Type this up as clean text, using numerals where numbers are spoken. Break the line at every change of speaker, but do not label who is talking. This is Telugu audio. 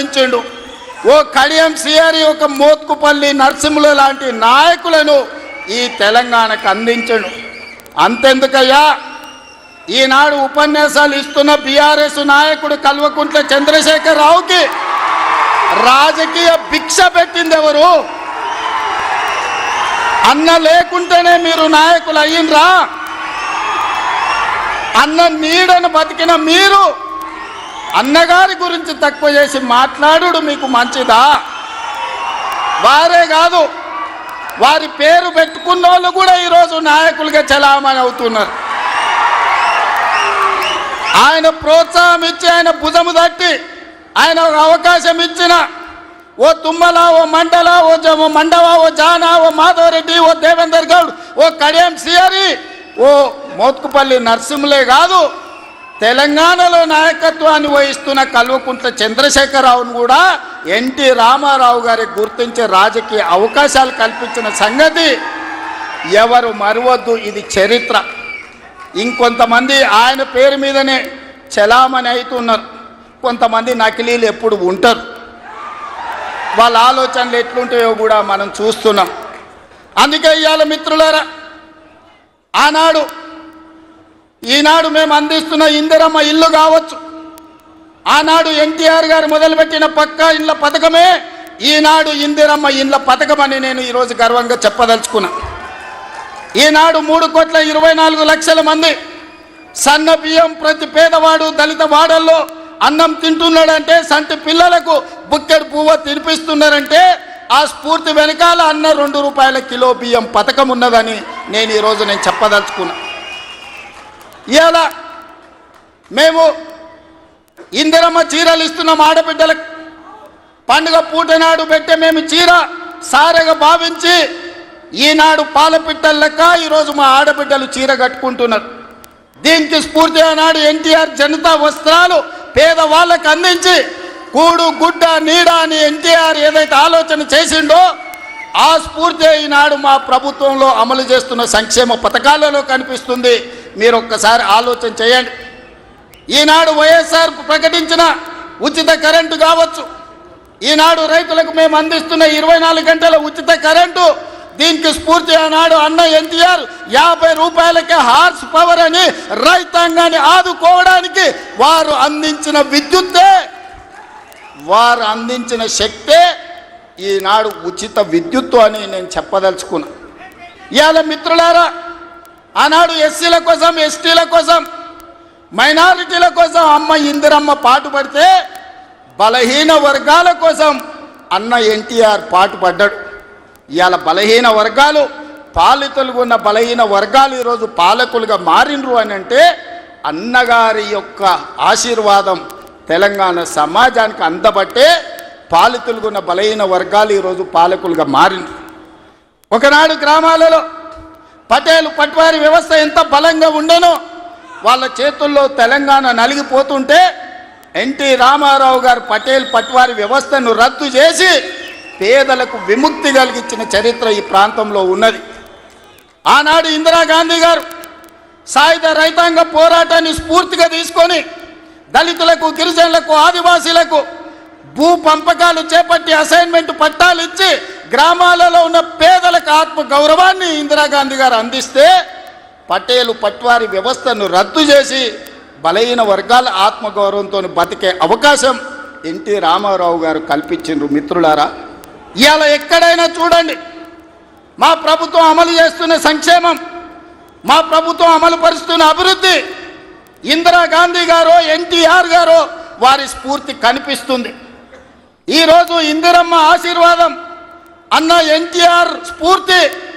అందించిండు. ఓ కడియం సిఆర్, ఒక మోత్కుపల్లి నరసింహులు లాంటి నాయకులను ఈ తెలంగాణకు అందించండు. అంతెందుకయ్యా, ఈనాడు ఉపన్యాసాలు ఇస్తున్న బీఆర్ఎస్ నాయకుడు కల్వకుంట్ల చంద్రశేఖరరావుకి రాజకీయ భిక్ష పెట్టింది ఎవరు? అన్న లేకుంటేనే మీరు నాయకులు అయ్యిండ్రా? అన్న నీడను బతికిన మీరు అన్నగారి గురించి తక్కువ చేసి మాట్లాడు మీకు మంచిదా? వారే కాదు, వారి పేరు పెట్టుకున్న వాళ్ళు కూడా ఈరోజు నాయకులుగా చలామణి అవుతున్నారు. ఆయన ప్రోత్సాహం ఇచ్చి, ఆయన భుజము తట్టి, ఆయన అవకాశం ఇచ్చిన ఓ తుమ్మల, ఓ మండల, ఓ మండవ, ఓ జానా, ఓ మాధవరెడ్డి, ఓ దేవేందర్ గౌడ్, ఓ కడియం సిఆరి, ఓ మోత్కుపల్లి నరసింహులే కాదు, తెలంగాణలో నాయకత్వాన్ని వహిస్తున్న కల్వకుంట్ల చంద్రశేఖరరావును కూడా ఎన్టీ రామారావు గారికి గుర్తించే రాజకీయ అవకాశాలు కల్పించిన సంగతి ఎవరు మరవద్దు. ఇది చరిత్ర. ఇంకొంతమంది ఆయన పేరు మీదనే చలామణి అవుతున్నారు. కొంతమంది నకిలీలు ఎప్పుడు ఉంటారు. వాళ్ళ ఆలోచనలు ఎట్లుంటాయో కూడా మనం చూస్తున్నాం. అందుకే ఇవాళ మిత్రులారా, ఈనాడు మేము అందిస్తున్న ఇందిరమ్మ ఇల్లు కావచ్చు, ఆనాడు ఎన్టీఆర్ గారు మొదలుపెట్టిన పక్కా ఇళ్ళ పథకమే ఈనాడు ఇందిరమ్మ ఇళ్ళ పథకం అని నేను ఈరోజు గర్వంగా చెప్పదలుచుకున్నా. ఈనాడు 3,24,00,000 మంది సన్న బియ్యం ప్రతి పేదవాడు దళిత వాడల్లో అన్నం తింటున్నాడంటే, సంటి పిల్లలకు బుక్కెడు పువ్వు తినిపిస్తున్నారంటే ఆ స్ఫూర్తి వెనకాల అన్న 2 రూపాయల కిలో బియ్యం పథకం ఉన్నదని నేను ఈరోజు చెప్పదలుచుకున్నా. ఇవాళ మేము ఇందిరమ్మ చీరలు ఇస్తున్నాం ఆడబిడ్డలకు. పండుగ పూట నాడు పెట్టే మేము చీర సారెగా భావించి ఈనాడు పాలపిట్టల లెక్క ఈరోజు మా ఆడబిడ్డలు చీర కట్టుకుంటున్నారు. దీనికి స్ఫూర్తి ఆనాడు ఎన్టీఆర్ జనతా వస్త్రాలు పేదవాళ్ళకు అందించి కూడు గుడ్డ నీడ అని ఎన్టీఆర్ ఏదైతే ఆలోచన చేసిండో ఆ స్ఫూర్తి ఈనాడు మా ప్రభుత్వంలో అమలు చేస్తున్న సంక్షేమ పథకాలలో కనిపిస్తుంది. మీరు ఒక్కసారి ఆలోచన చేయండి. ఈనాడు వైఎస్ఆర్ ప్రకటించిన ఉచిత కరెంటు కావచ్చు, ఈనాడు రైతులకు మేము అందిస్తున్న 24 గంటల ఉచిత కరెంటు, దీనికి స్ఫూర్తి ఆనాడు అన్న ఎన్టీఆర్ 50 రూపాయలకే హార్స్ పవర్ అని రైతాంగాన్ని ఆదుకోవడానికి వారు అందించిన విద్యుత్తే, వారు అందించిన శక్తే ఈనాడు ఉచిత విద్యుత్తు అని నేను చెప్పదలుచుకున్నా. ఇవాళ మిత్రులారా, ఆనాడు ఎస్సీల కోసం, ఎస్టీల కోసం, మైనారిటీల కోసం అమ్మ ఇందిరమ్మ పాటుపడితే బలహీన వర్గాల కోసం అన్న ఎన్టీఆర్ పాటుపడ్డాడు. ఇవాళ బలహీన వర్గాలు, పాలితులుగా ఉన్న బలహీన వర్గాలు ఈరోజు పాలకులుగా మారినరు అని అంటే అన్నగారి యొక్క ఆశీర్వాదం తెలంగాణ సమాజానికి అందబట్టే పాలితులుగా ఉన్న బలహీన వర్గాలు ఈరోజు పాలకులుగా మారినరు. ఒకనాడు గ్రామాలలో పటేలు పట్వారి వ్యవస్థ ఎంత బలంగా ఉండేనో వాళ్ళ చేతుల్లో తెలంగాణ నలిగిపోతుంటే ఎన్టీ రామారావు గారు పటేల్ పట్వారి వ్యవస్థను రద్దు చేసి పేదలకు విముక్తి కలిగించిన చరిత్ర ఈ ప్రాంతంలో ఉన్నది. ఆనాడు ఇందిరాగాంధీ గారు సాయుధ రైతాంగ పోరాటాన్ని స్ఫూర్తిగా తీసుకొని దళితులకు, గిరిజనులకు, ఆదివాసీలకు భూ పంపకాలు చేపట్టి అసైన్మెంట్ పట్టాలు ఇచ్చి గ్రామాలలో ఉన్న పేదలకు ఆత్మ గౌరవాన్ని ఇందిరాగాంధీ గారు అందిస్తే పటేలు పట్వారి వ్యవస్థను రద్దు చేసి బలహీన వర్గాల ఆత్మగౌరవంతో బతికే అవకాశం ఎన్టీ రామారావు గారు కల్పించారు. మిత్రులారా, ఇవాళ ఎక్కడైనా చూడండి మా ప్రభుత్వం అమలు చేస్తున్న సంక్షేమం, మా ప్రభుత్వం అమలు పరుస్తున్న అభివృద్ధి ఇందిరాగాంధీ గారో ఎన్టీఆర్ గారో వారి స్ఫూర్తి కనిపిస్తుంది. ఈరోజు ఇందిరమ్మ ఆశీర్వాదం, అన్న ఎన్టీఆర్ స్ఫూర్తి